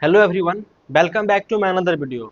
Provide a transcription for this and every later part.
Hello everyone, welcome back to my another video.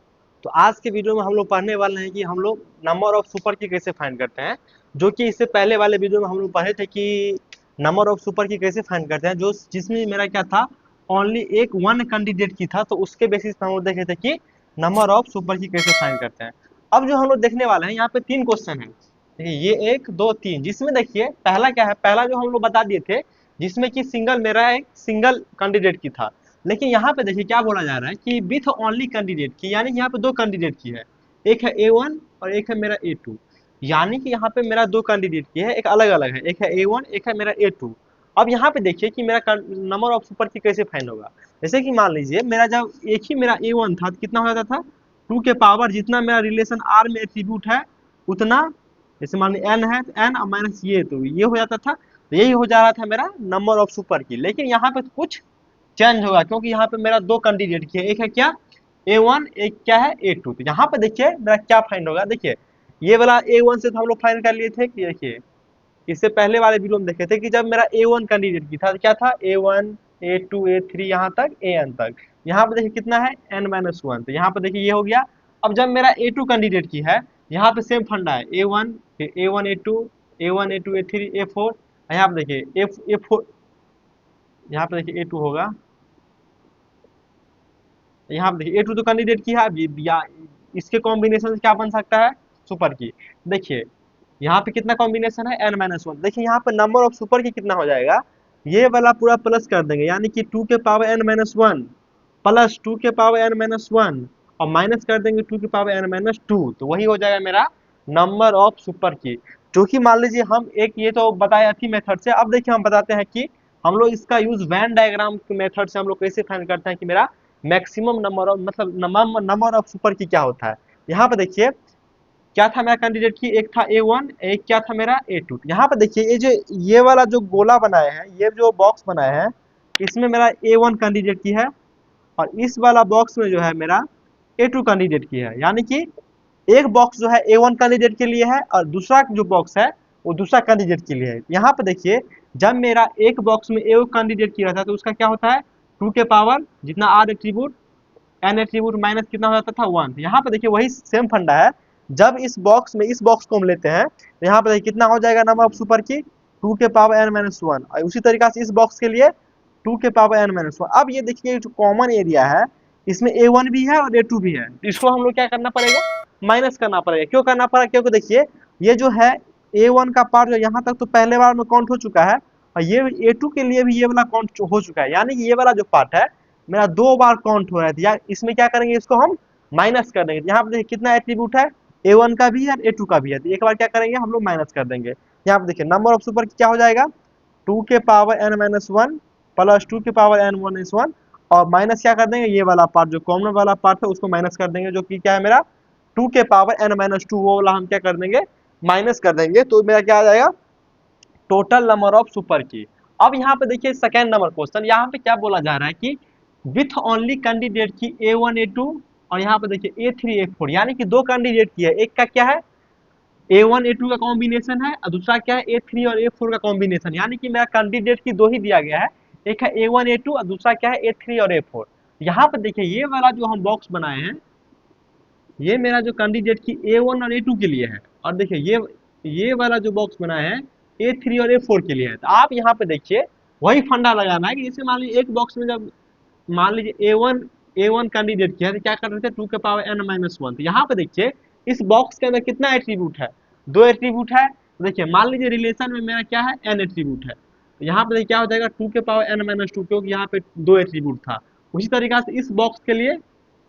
तो आज के वीडियो में हम लोग पढ़ने वाले हैं कि हम लोग नंबर ऑफ सुपर की कैसे फाइंड करते हैं। जो कि इससे पहले वाले वीडियो में हम लोग पढ़े थे कि नंबर ऑफ सुपर की कैसे फाइंड करते हैं, जो जिसमें मेरा क्या था, ओनली एक वन कैंडिडेट की था। तो उसके बेसिस पर हम लोग देखे थे कि नंबर ऑफ सुपर की कैसे फाइंड करते हैं। अब जो हम लोग देखने वाले हैं, यहाँ पे 3 क्वेश्चन है। देखिए, ये 1 2 3, जिसमें देखिए पहला क्या है, पहला जो हम लोग बता दिए थे, जिसमें कि सिंगल मेरा एक सिंगल कैंडिडेट की था। लेकिन यहाँ पे देखिए क्या बोला जा रहा है कि विथ ओनली कैंडिडेट की, यानी कि यहाँ पे 2 कैंडिडेट की है। एक है A1 और एक है मेरा A2। यानी कि यहाँ पे मेरा 2 कैंडिडेट की है, एक अलग अलग है, एक है A1 एक है मेरा A2। अब यहाँ पे देखिए कि मेरा नंबर ऑफ सुपर की कैसे फाइंड होगा। जैसे कि मान लीजिए मेरा जब एक ही मेरा A1 था तो कितना हो जाता था, 2 के पावर जितना मेरा रिलेशन R में एट्रीब्यूट है उतना, जैसे मान लीजिए n है तो n और माइनस ये, तो ये हो जाता था। तो यही हो जा रहा था मेरा नंबर ऑफ सुपर की। लेकिन यहाँ पे कुछ चेंज होगा, क्योंकि यहाँ पे मेरा 2 कैंडिडेट की है, एक है क्या A1, एक क्या है A2। तो यहाँ पे देखिए मेरा क्या फाइंड होगा। देखिए ये वाला A1 से तो हम लोग फाइंड कर लिए थे कि देखिए इससे पहले वाले वीडियो में देखे थे कि जब मेरा A1 कैंडिडेट की था तो क्या था, A1 A2 A3 यहाँ तक AN तक। यहाँ पे देखिए कितना है n-1। तो यहाँ पे देखिए ये हो गया। अब जब मेरा A2 कैंडिडेट की है, यहाँ पे सेम फंडा है A1 फिर A1 A2 A1 A2 A3 A4। यहाँ पे देखिए A4, यहाँ पे देखिए A2 होगा। यहाँ पे देखिए A2 तो कैंडिडेट की है। अब या इसके कॉम्बिनेशन से क्या बन सकता है, सुपर की। देखिए यहाँ पे कितना कॉम्बिनेशन है, n-1। देखिए यहाँ पे नंबर ऑफ सुपर की कितना हो जाएगा, ये वाला पूरा प्लस कर देंगे, यानी कि 2 के पावर n-1 प्लस 2 के पावर n-1 और माइनस कर देंगे 2 के पावर n-2। तो वही हो जाएगा मेरा नंबर ऑफ सुपर की। जो कि मान लीजिए हम एक ये तो बताया थी मेथड से। अब देखिए हम बताते हैं कि हम लोग इसका यूज वैन डायग्राम के मेथड से हम लोग कैसे फाइंड करते हैं कि मेरा मैक्सिमम नंबर ऑफ, मतलब नंबर ऑफ सुपर की क्या होता है। यहाँ पे देखिए क्या था मेरा कैंडिडेट की, एक था A1 एक क्या था मेरा A2। यहाँ पे देखिए ये वाला जो गोला बनाए हैं, ये जो बॉक्स बनाए हैं, इसमें मेरा A1 कैंडिडेट की है और इस वाला बॉक्स में जो है मेरा A2 कैंडिडेट की है। यानी कि एक बॉक्स जो है A1 कैंडिडेट के लिए है और दूसरा जो बॉक्स है वो दूसरा कैंडिडेट के लिए है। यहाँ पे देखिए जब मेरा एक बॉक्स में A कैंडिडेट की रहता है तो उसका क्या होता है, 2 के पावर जितना R attribute n attribute minus कितना हो जाता था 1। यहाँ पे देखिए वही सेम फंडा है। जब इस बॉक्स में इस बॉक्स को हम लेते हैं तो यहाँ पे देखिए कितना हो जाएगा नंबर ऑफ सुपर की, 2 के पावर n-1। और उसी तरीका से इस बॉक्स के लिए 2 के पावर n-1। अब ये देखिए जो कॉमन एरिया है, इसमें A1 भी है और A2 भी है। तो इसको हम लोग क्या करना पड़ेगा, माइनस करना पड़ेगा। क्यों करना पड़ा, क्योंकि देखिए ये जो है A1 का पार्ट जो यहाँ तक तो पहले बार में काउंट हो चुका है और ये A2 के लिए भी ये वाला काउंट हो चुका है। यानी कि ये वाला जो पार्ट है मेरा 2 बार काउंट हो रहा है। या इसमें क्या करेंगे, इसको हम माइनस कर देंगे। यहाँ पे देखिए कितना एट्रीब्यूट है, A1 का भी है और A2 का भी है। तो एक बार क्या करेंगे हम लोग माइनस कर देंगे। यहाँ पे देखिए नंबर ऑफ सुपर क्या हो जाएगा, 2 के पावर n-1 प्लस 2 के पावर n-1 और माइनस क्या कर देंगे, ये वाला पार्ट जो कॉमन वाला पार्ट है उसको माइनस कर देंगे, जो कि क्या है मेरा 2 के पावर n-2। वो वाला हम क्या कर देंगे, माइनस कर देंगे। तो मेरा क्या आ जाएगा, टोटल नंबर ऑफ सुपर की। अब यहाँ पे देखिए सेकेंड नंबर क्वेश्चन, यहाँ पे क्या बोला जा रहा है कि विथ ओनली कैंडिडेट की A1 A2 और यहाँ पे देखिए A3 A4। यानी कि 2 कैंडिडेट की है, एक का क्या है A1 A2 का कॉम्बिनेशन है और दूसरा क्या है A3 और A4 का कॉम्बिनेशन। यानी कि मेरा कैंडिडेट की 2 ही दिया गया है, एक है A1 A2 और दूसरा क्या है A3 और A4। यहाँ पे देखिए ये वाला जो हम बॉक्स बनाए हैं, ये मेरा जो कैंडिडेट की A1 और A2 के लिए है। और देखिए ये वाला जो बॉक्स बनाया है A3 और A4 के लिए है। तो आप यहाँ पे देखिए वही फंडा लगाना है कि जैसे मान लीजिए एक बॉक्स में जब मान लीजिए A1 कैंडिडेट किया है तो क्या कर रहे थे, 2 के पावर n-1। तो यहाँ पे देखिए इस बॉक्स के अंदर कितना एट्रीब्यूट है, 2 एट्रीब्यूट है। तो देखिए मान लीजिए रिलेशन में मेरा क्या है, n एट्रीब्यूट है। तो यहाँ पे देखिए क्या हो जाएगा, 2 के पावर n-2, क्योंकि यहाँ पे 2 एट्रीब्यूट था। उसी तरीका से इस बॉक्स के लिए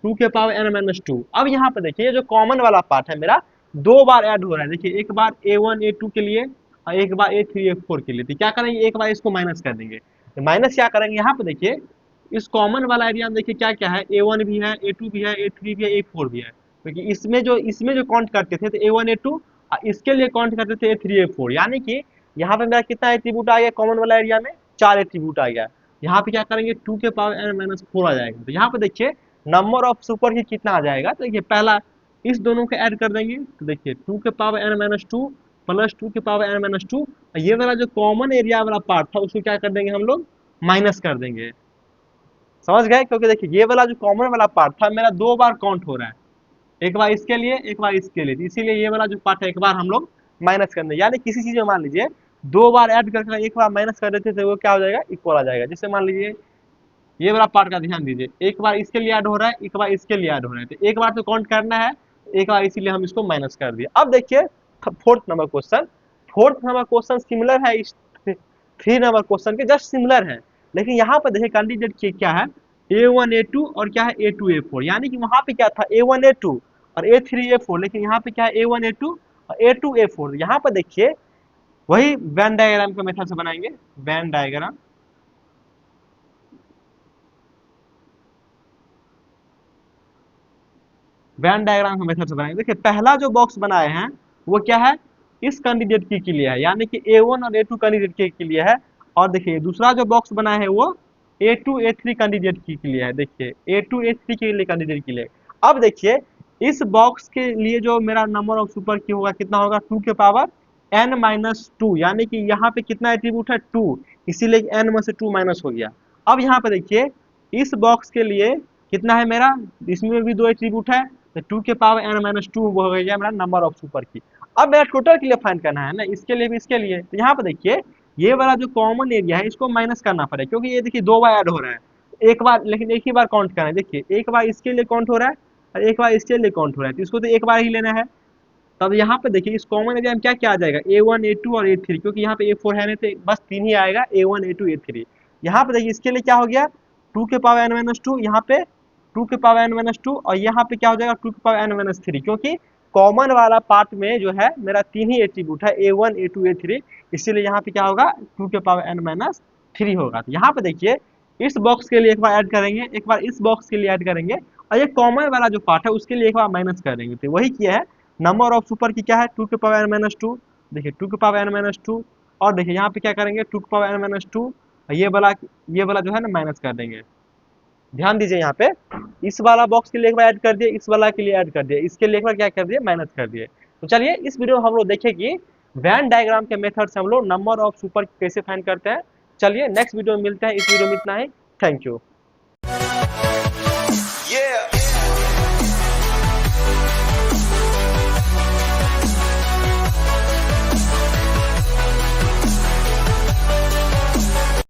2 के पावर n-2। अब यहाँ पे देखिए जो कॉमन वाला पार्ट है मेरा 2 बार ऐड हो रहा है। देखिए एक बार A1 A2 के लिए और एक बार A3 A4 के लिए। तो क्या करेंगे, एक बार इसको माइनस कर देंगे। माइनस क्या करेंगे, यहाँ पे देखिए इस कॉमन वाला एरिया में देखिए क्या क्या है, A1 भी है A2 भी है A3 भी है A4 भी है। क्योंकि इसमें जो काउंट करते थे तो A1 A2 और इसके लिए काउंट करते थे A3 A4। यानी कि यहाँ पे मेरा कितना एट्रीब्यूट आ गया कॉमन वाला एरिया में, 4 एट्रीब्यूट आ गया। यहाँ पे क्या करेंगे, 2 के पावर n-4 आ जाएगा। तो यहाँ पे देखिए नंबर ऑफ सुपर की कितना आ जाएगा। तो देखिए पहला इस दोनों को ऐड कर देंगे। तो देखिए 2 के पावर n-2 प्लस 2 के पावर n-2, ये वाला जो कॉमन एरिया वाला पार्ट था उसको क्या कर देंगे हम लोग, माइनस कर देंगे। समझ गए? क्योंकि देखिए ये वाला जो कॉमन वाला पार्ट था मेरा 2 बार काउंट हो रहा है, एक बार इसके लिए एक बार इसके लिए, तो इसीलिए ये वाला जो पार्ट है एक बार हम लोग माइनस कर दें, यानी किसी चीज में मान लीजिए 2 बार ऐड करके एक बार माइनस कर देते तो वो क्या हो जाएगा, इक्वल आ जाएगा। जैसे मान लीजिए ये वाला पार्ट का ध्यान दीजिए, एक बार इसके लिए ऐड हो रहा है एक बार इसके लिए ऐड हो रहा है, तो एक बार तो काउंट करना है, एक बार इसीलिए हम इसको माइनस कर दिए। अब देखिए fourth number question, fourth number question similar है इस 3 नंबर क्वेश्चन के, जस्ट सिमिलर है, लेकिन यहाँ पर देखिए कैंडिडेट क्या है, A1 A2 और क्या है A2 A4, यानी कि वहां पे क्या था A1 A2 और A3 A4, लेकिन यहाँ पे क्या है A1 A2 और A2 A4। यहाँ पर देखिए वही वेन डायग्राम का मेथड से बनाएंगे, वेन डायग्राम, वेन डायग्राम के मेथड से बनाएंगे। देखिए पहला जो बॉक्स बनाए हैं वो क्या है, इस कैंडिडेट की के लिए है, यानी कि A1 और A2 कैंडिडेट के लिए है, और देखिए दूसरा जो बॉक्स बना है वो A2 A3 कैंडिडेट के लिए है, देखिए A2 A3 के लिए कैंडिडेट के लिए। अब देखिए इस बॉक्स के लिए जो मेरा नंबर ऑफ सुपर की होगा कितना होगा, 2 के पावर n-2, यानी कि यहाँ पे कितना एट्रीब्यूट है 2, इसीलिए n में से 2 माइनस हो गया। अब यहाँ पे देखिए इस बॉक्स के लिए कितना है मेरा, इसमें भी 2 एट्रीब्यूट है, तो 2 के पावर n-2 वो हो गया मेरा नंबर ऑफ सुपर की। अब मेरा टोटल के लिए फाइंड करना है ना, इसके लिए भी इसके लिए, तो यहाँ पे देखिए ये वाला जो कॉमन एरिया है इसको माइनस करना पड़ेगा, क्योंकि ये देखिए 2 बार ऐड हो रहा है, एक बार लेकिन एक ही बार काउंट करना है, देखिए एक बार इसके लिए काउंट हो रहा है और एक बार इसके लिए काउंट हो रहा है, तो इसको तो एक बार ही लेना है। तब यहाँ पे देखिए इस कॉमन एरिया में क्या क्या आ जाएगा, A1 A2 और A3, क्योंकि यहाँ पे A4 है नहीं तो बस 3 ही आएगा, A1 A2 A3। यहाँ पे देखिए इसके लिए क्या हो गया 2 के पावर n-2, यहाँ पे 2 के पावर n-2, और यहाँ पे क्या हो जाएगा 2 के पावर n-3, क्योंकि कॉमन वाला पार्ट में जो है मेरा 3 ही एट्रीब्यूट है A1 A2 A3, इसीलिए यहाँ पे क्या होगा 2 के पावर n-3 होगा। तो यहाँ पे देखिए इस बॉक्स के लिए एक बार ऐड करेंगे, एक बार इस बॉक्स के लिए ऐड करेंगे, और ये कॉमन वाला जो पार्ट है उसके लिए एक बार माइनस करेंगे, तो वही किया है। नंबर ऑफ सुपर की क्या है 2 के पावर n-2, देखिए 2 के पावर n-2, और देखिए यहाँ पे क्या करेंगे 2 के पावर n-2, ये वाला जो है ना माइनस कर देंगे। ध्यान दीजिए यहाँ पे इस वाला बॉक्स के लिए एक बार ऐड कर दिए, इस वाला के लिए ऐड कर दिए, इसके लिए एक बार क्या कर दिए माइनस कर दिए। तो चलिए इस वीडियो में हम लोग देखें कि वेन डायग्राम के मेथड से हम लोग नंबर ऑफ सुपर कैसे फाइंड करते हैं। चलिए नेक्स्ट वीडियो में मिलते हैं, इस वीडियो में इतना ही, थैंक यू।